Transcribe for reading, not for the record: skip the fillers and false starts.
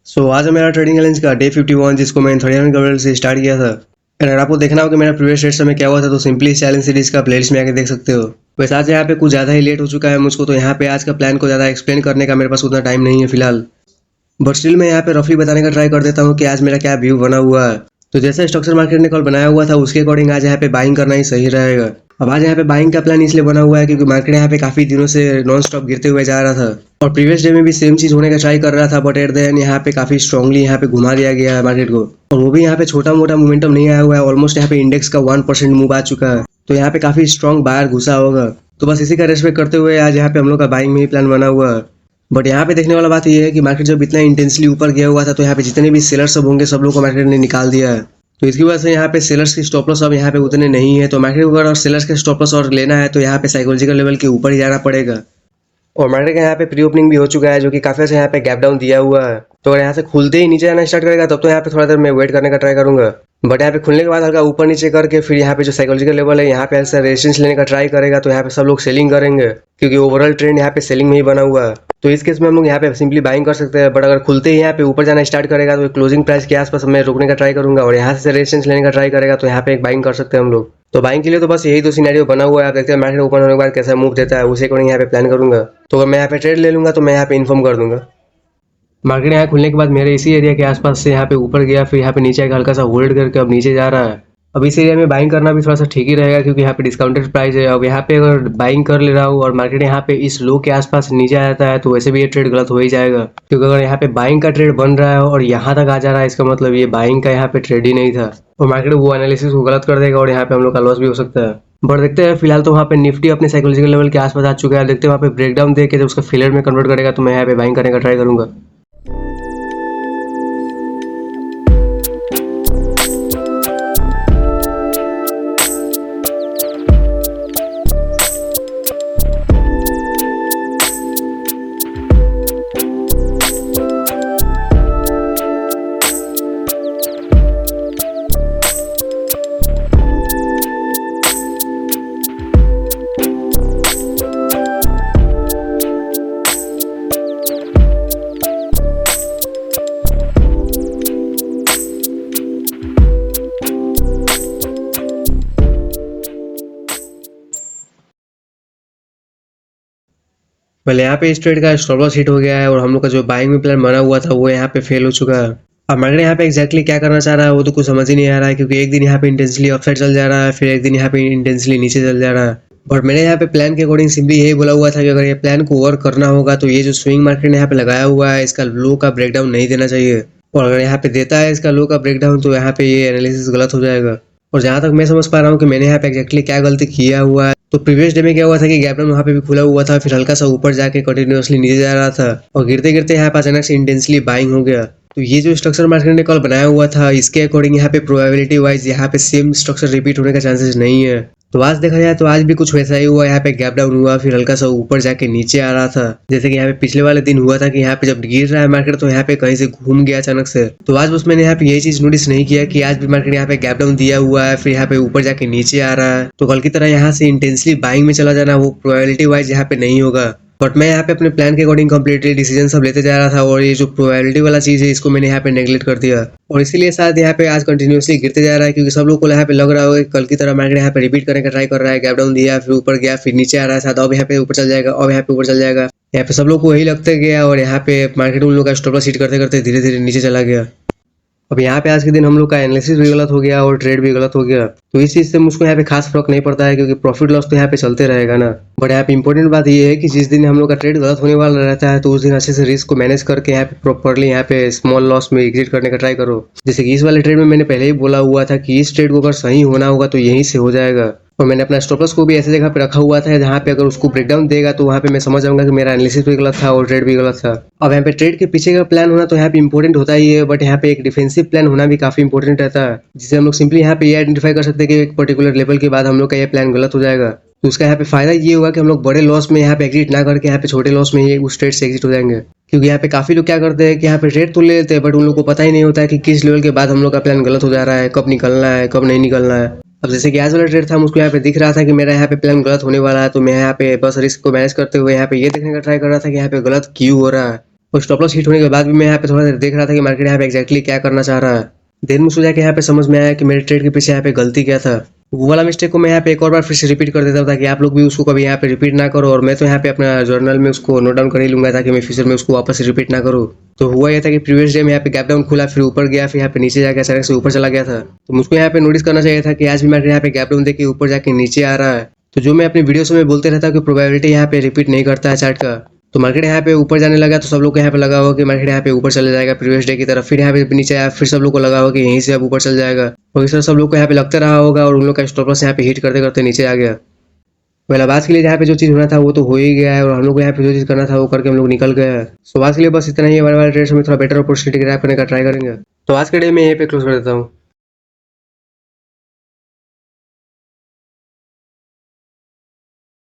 आज है मेरा ट्रेडिंग चैलेंज का डे 51 जिसको मैंने 31 करोड़ से स्टार्ट किया था। अगर आपको देखना हो कि मेरा प्रीवियस रेट में क्या हुआ था तो सिंपली इस चैलेंज सीरीज का प्लेलिस्ट में आके देख सकते हो। वैसे आज यहाँ पे कुछ ज़्यादा ही लेट हो चुका है मुझको, तो यहाँ पे आज का प्लान को ज़्यादा एक्सप्लेन करने का मेरे पास उतना टाइम नहीं है फिलहाल। बट स्टिल मैं यहाँ पे रफली बताने का ट्राई कर देता हूँ कि आज मेरा क्या व्यू बना हुआ है। तो जैसे स्ट्रक्चर मार्केट ने कल बनाया हुआ था उसके अकॉर्डिंग आज यहाँ पे बाइंग करना ही सही रहेगा। अब आज यहाँ पे बाइंग का प्लान इसलिए बना हुआ है क्योंकि मार्केट यहाँ पे काफी दिनों से नॉन स्टॉप गिरते हुए जा रहा था और प्रीवियस डे में भी सेम चीज होने का ट्राई कर रहा था, बट एट द एंड यहाँ पे काफी स्ट्रांगली यहाँ पे घुमा दिया गया है मार्केट को। और वो भी यहाँ पे छोटा मोटा मोमेंटम नहीं आया हुआ है, ऑलमोस्ट यहाँ पे इंडेक्स का 1% मूव आ चुका है, तो यहाँ पे काफी स्ट्रॉन्ग बायर घुसा होगा। तो बस इसी का रेस्पेक्ट करते हुए आज यहाँ पे हम लोग का बाइंग में ही प्लान बना हुआ है। बट यहाँ पे देखने वाला बात ये है कि मार्केट जब इतना इंटेंसली ऊपर गया हुआ था तो यहाँ पे जितने भी सेलर्स सब होंगे सब लोग को मार्केट ने निकाल दिया है। तो इसकी वजह से यहाँ पे सेलर्स की स्टॉप लॉस अब यहाँ पे उतने नहीं है, तो मार्केट को अगर सेलर्स के स्टॉप लॉस और लेना है तो यहाँ पे साइकोलॉजिकल लेवल के ऊपर ही जाना पड़ेगा। और मार्केट का यहाँ पे प्री ओपनिंग भी हो चुका है जो कि काफी अच्छा यहाँ पे गैप डाउन दिया हुआ है। तो अगर यहाँ से खुलते ही नीचे आना स्टार्ट करेगा तब तो यहाँ पे थोड़ा देर मैं वेट करने का ट्राई करूंगा, बट यहाँ पे खुलने के बाद हल्का ऊपर नीचे करके फिर यहाँ पे जो साइकोलॉजिकल लेवल है यहाँ पे ऐसा रेजिस्टेंस लेने का ट्राई करेगा, तो यहाँ पे सब लोग सेलिंग करेंगे क्योंकि ओवरऑल ट्रेंड यहाँ पे सेलिंग में ही बना हुआ है। तो इस केस में हम लोग यहाँ पे सिंपली बाइंग कर सकते हैं, बट अगर खुलते ही यहाँ पे ऊपर जाना स्टार्ट करेगा तो क्लोजिंग प्राइस के आसपास मैं रोकने का ट्राई करूंगा और यहाँ से रेजिस्टेंस लेने का ट्राई करेगा, तो यहाँ पे एक बाइंग कर सकते हैं हम लोग। तो बाइंग के लिए तो बस यही दो सिनेरियो बना हुआ है। आप देखते हैं मार्केट ओपन होने के बाद कैसा मूव देता है, उसी अकॉर्डिंग यहाँ पे प्लान करूंगा। तो अगर मैं यहाँ पे ट्रेड ले लूंगा तो मैं यहाँ पे इन्फॉर्म कर दूंगा। मार्केट यहाँ खुलने के बाद मेरे इसी एरिया के आसपास से यहाँ पे ऊपर गया, फिर यहाँ पे नीचे एक हल्का सा होल्ड करके अब नीचे जा रहा है। अब इस एरिया में बाइंग करना भी थोड़ा सा ठीक ही रहेगा क्योंकि यहाँ पे डिस्काउंटेड प्राइस है। अब यहाँ पे अगर बाइंग कर ले रहा हूँ और मार्केट यहाँ पे इस लो के आसपास नीचे आ जाता है तो वैसे भी ये ट्रेड गलत हो ही जाएगा, क्योंकि अगर यहाँ पे बाइंग का ट्रेड बन रहा है और यहाँ तक आ जा रहा है इसका मतलब ये बाइंग का यहाँ पे ट्रेड ही नहीं था और मार्केट वो एनालिसिस को गलत कर देगा और यहाँ पे हम लोग का लॉस भी हो सकता है। बट देखते हैं, फिलहाल तो वहाँ पे निफ्टी अपने साइकोलॉजिकल लेवल के आसपास आ चुका है। देखते हैं वहाँ पे ब्रेकडाउन दे के जब उसका फेलियर में कन्वर्ट करेगा तो मैं यहाँ पे बाइंग करने का ट्राई करूंगा। पहले यहाँ पे इस ट्रेड का स्टॉप लॉस हिट हो गया है और हम लोग का जो बाइंग में प्लान बना हुआ था वो यहाँ पे फेल हो चुका है। अब मार्केट यहाँ पे एक्जैक्टली क्या करना चाह रहा है वो तो कुछ समझ ही नहीं आ रहा है, क्योंकि एक दिन यहाँ पे इंटेंसली अपसाइड चल जा रहा है, फिर एक दिन यहाँ पे इंटेंसली नीचे चल जा रहा है। बट मैंने यहाँ पे प्लान के अकॉर्डिंग सिंपली यही बोला हुआ था कि अगर ये प्लान को वर्क करना होगा तो ये जो स्विंग मार्केट ने यहाँ पे लगाया हुआ है इसका लो का ब्रेकडाउन नहीं देना चाहिए, और अगर यहाँ पे देता है इसका लो का ब्रेकडाउन तो यहाँ पे ये एनालिसिस गलत हो जाएगा। और जहाँ तक मैं समझ पा रहा हूँ कि मैंने यहाँ पे एक्जैक्टली क्या गलती किया हुआ है, तो प्रीवियस डे में क्या हुआ था कि गैप डाउन वहाँ पे भी खुला हुआ था, फिर हल्का सा ऊपर जाके कंटिन्यूअसली नीचे जा रहा था और गिरते गिरते यहाँ पे अचानक से इंटेंसली बाइंग हो गया। तो ये जो स्ट्रक्चर मार्केट ने कल बनाया हुआ था इसके अकॉर्डिंग यहाँ पे प्रोबेबिलिटी वाइज यहाँ पे सेम स्ट्रक्चर रिपीट होने का चांसेस नहीं है। तो आज देखा जाए तो आज भी कुछ वैसा ही हुआ, यहाँ पे गैप डाउन हुआ फिर हल्का सा ऊपर जाके नीचे आ रहा था, जैसे कि यहाँ पे पिछले वाले दिन हुआ था कि यहाँ पे जब गिर रहा है मार्केट तो यहाँ पे कहीं से घूम गया अचानक से। तो आज बस मैंने यहाँ पे यही चीज नोटिस नहीं किया कि आज भी मार्केट यहाँ पे गैप डाउन दिया हुआ है फिर यहाँ पे ऊपर जाके नीचे आ रहा है, तो कल की तरह यहाँ से इंटेंसली बाइंग में चला जाना वो प्रोबेबिलिटी वाइज यहाँ पे नहीं होगा। बट मैं यहाँ पे अपने प्लान के अकॉर्डिंग कम्प्लीटली डिसीजन सब लेते जा रहा था और ये जो प्रोबेबिलिटी वाला चीज है इसको मैंने यहाँ पे नेगलेक्ट कर दिया, और इसीलिए शायद यहाँ पे आज कंटिन्यूअसली गिरते जा रहा है, क्योंकि सब लोग को यहाँ पे लग रहा होगा कि कल की तरह मार्केट यहाँ पे रिपीट करने का ट्राई कर रहा है, गैप डाउन दिया फिर ऊपर गया फिर नीचे आ रहा है, शायद अब यहाँ पे ऊपर चल जाएगा, अब यहाँ पे ऊपर चल जाएगा। यहाँ पे सब लोग को वही लगते गया और यहाँ पे मार्केट उन लोग का स्टॉप लॉस हिट करते करते धीरे धीरे नीचे चला गया। अब यहाँ पे आज के दिन हम लोग का एनालिसिस भी गलत हो गया और ट्रेड भी गलत हो गया, तो इस चीज से मुझको यहाँ पे खास फर्क नहीं पड़ता है क्योंकि प्रॉफिट लॉस तो यहाँ पे चलते रहेगा ना। बट यहाँ पे इंपॉर्टेंट बात ये है कि जिस दिन हम लोग का ट्रेड गलत होने वाला रहता है तो उस दिन अच्छे से रिस्क को मैनेज करके यहाँ पे प्रॉपरली यहाँ पे स्मॉल लॉस में एग्जिट करने का ट्राई करो। जैसे कि इस वाले ट्रेड में मैंने पहले ही बोला हुआ था कि इस ट्रेड को अगर सही होना होगा तो यहीं से हो जाएगा, और मैंने अपना स्टॉप लॉस को भी ऐसे जगह पे रखा हुआ था जहाँ पे अगर उसको ब्रेकडाउन देगा तो वहाँ पे मैं समझ जाऊंगा कि मेरा एनालिसिस भी गलत था और ट्रेड भी गलत था। अब यहाँ पे ट्रेड के पीछे का प्लान होना तो यहाँ पे इंपॉर्टेंट होता ही है, बट यहाँ पे एक डिफेंसिव प्लान होना भी काफी इंपॉर्टेंट रहता है, जिससे हम लोग सिंपली यहाँ पे ये आइडेंटिफाई कर सकते हैं कि एक पर्टिकुलर लेवल के बाद हम लोग का ये प्लान गलत हो जाएगा। तो उसका यहाँ पे फायदा ये होगा कि हम लोग बड़े लॉस में यहाँ पे एग्जिट ना करके यहाँ पे छोटे लॉस में ही उस ट्रेड से एग्जिट हो जाएंगे, क्योंकि यहाँ पे काफी लोग क्या करते हैं कि यहाँ पे ट्रेड तो ले लेते हैं बट उन लोग को पता ही नहीं होता है कि किस लेवल के बाद हम लोग का प्लान गलत हो जा रहा है, कब निकलना है कब नहीं निकलना है। अब जैसे कि आज वाला ट्रेड था मुझको यहाँ पे दिख रहा था कि मेरा यहाँ पे प्लान गलत होने वाला है, तो मैं यहाँ पे बस रिस्क को मैनेज करते हुए यहाँ पे ये देखने का ट्राई कर रहा था कि यहाँ पे गलत क्यों हो रहा है। और स्टॉप लॉस हिट होने के बाद भी मैं यहाँ पे थोड़ा देर देख रहा था कि मार्केट यहाँ पे एक्जैक्टली क्या करना चाह रहा है। देन मुझे जाके यहाँ पे समझ में आया कि मेरे ट्रेड के पीछे यहाँ पे गलती क्या था। वो वाला मिस्टेक को मैं यहाँ पे एक और बार फिर से रिपीट कर देता हूँ ताकि आप लोग भी उसको कभी यहाँ पे रिपीट ना करो। और मैं तो यहाँ पे अपना जर्नल में उसको नोट डाउन कर ही लूंगा ताकि मैं फ्यूचर में उसको वापस रिपीट ना करूँ। तो हुआ यह था कि प्रीवियस डे में यहाँ पे गैप डाउन खुला, फिर ऊपर गया, फिर यहाँ पे नीचे जाके अचानक से ऊपर चला गया था। तो मुझको यहाँ पे नोटिस करना चाहिए था कि आज भी मार्केट यहाँ पे गैप डाउन देके ऊपर जाके नीचे आ रहा है। तो जो मैं अपनी वीडियोस में बोलते रहता हूँ कि प्रोबेबिलिटी यहाँ पे रिपीट नहीं करता है चार्ट का, तो मार्केट यहाँ पे ऊपर जाने लगा तो सब लोग को यहाँ पे लगा होगा कि मार्केट यहाँ पे ऊपर चले जाएगा प्रीवियस डे की तरफ, फिर यहाँ पे नीचे आया, फिर सब लोग को लगा होगा कि यहीं से अब ऊपर चल जाएगा। और इस तरह सब लोग को यहाँ पे लगता रहा होगा और उन लोग का स्टॉप लॉस यहाँ पे हिट करते करते नीचे आ गया। वेल अब आज के लिए यहाँ पे जो चीज़ होना था वो तो हो ही गया है और हम लोग को यहाँ पे जो चीज़ करना था वो करके हम लोग निकल गए हैं। सो आज के लिए बस इतना ही। हमारे वाले ट्रेड्स में थोड़ा बेटर अपॉर्चुनिटी ग्रैब करने का ट्राई करेंगे। तो आज के डे में यहीं पे क्लोज कर देता हूँ।